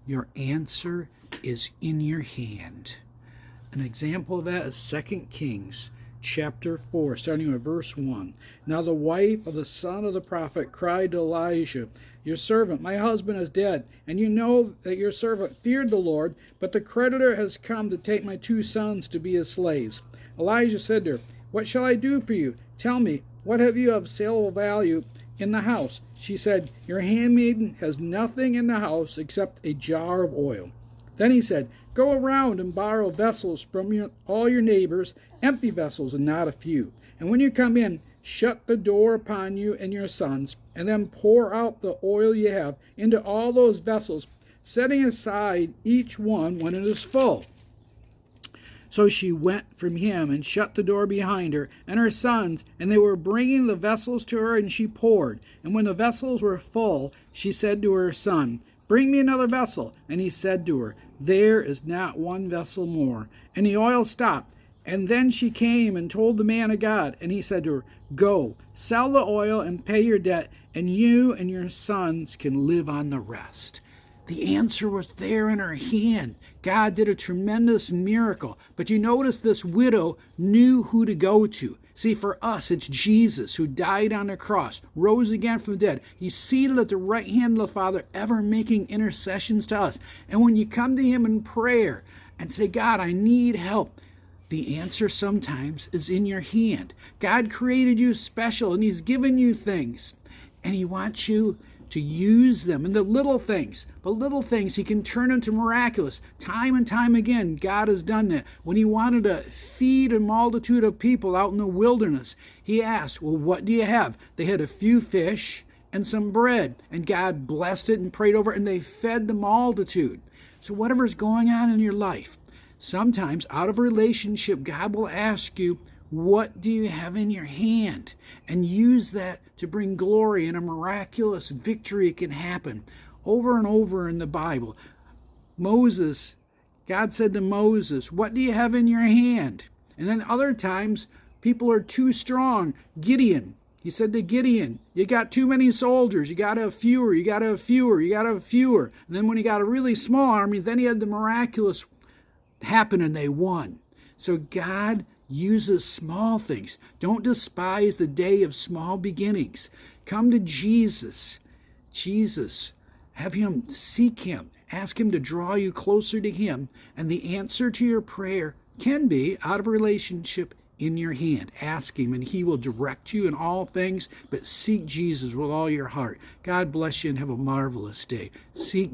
Your answer is in your hand. An example of that is 2 Kings chapter 4, starting with verse 1. Now the wife of the son of the prophet cried to Elijah, your servant, my husband is dead, and you know that your servant feared the Lord, but the creditor has come to take my 2 sons to be his slaves. Elijah said to her, what shall I do for you? Tell me, what have you of saleable value in the house? She said, your handmaiden has nothing in the house except a jar of oil. Then he said, go around and borrow vessels from all your neighbors, empty vessels and not a few. And when you come in, shut the door upon you and your sons, and then pour out the oil you have into all those vessels, setting aside each one when it is full. So she went from him and shut the door behind her and her sons, and they were bringing the vessels to her, and she poured. And when the vessels were full, she said to her son, bring me another vessel. And he said to her, there is not one vessel more. And the oil stopped. And then she came and told the man of God, and he said to her, go, sell the oil and pay your debt, and you and your sons can live on the rest. The answer was there in her hand. God did a tremendous miracle. But you notice this widow knew who to go to. See, for us, it's Jesus who died on the cross, rose again from the dead. He's seated at the right hand of the Father, ever making intercessions to us. And when you come to him in prayer and say, God, I need help, the answer sometimes is in your hand. God created you special, and he's given you things, and he wants you to use them. And the little things he can turn into miraculous. Time and time again, God has done that. When he wanted to feed a multitude of people out in the wilderness, he asked, well, what do you have? They had a few fish and some bread, and God blessed it and prayed over it, and they fed the multitude. So whatever's going on in your life, sometimes out of a relationship, God will ask you, what do you have in your hand? And use that to bring glory, and a miraculous victory can happen. Over and over in the Bible, God said to Moses, what do you have in your hand? And then other times, people are too strong. Gideon, he said to Gideon, you got too many soldiers. You got to have fewer, you got to have fewer, you got to have fewer. And then when he got a really small army, then he had the miraculous happen and they won. So God uses small things. Don't despise the day of small beginnings. Come to Jesus. Have him, seek him. Ask him to draw you closer to him. And the answer to your prayer can be out of a relationship in your hand. Ask him and he will direct you in all things, but seek Jesus with all your heart. God bless you and have a marvelous day. Seek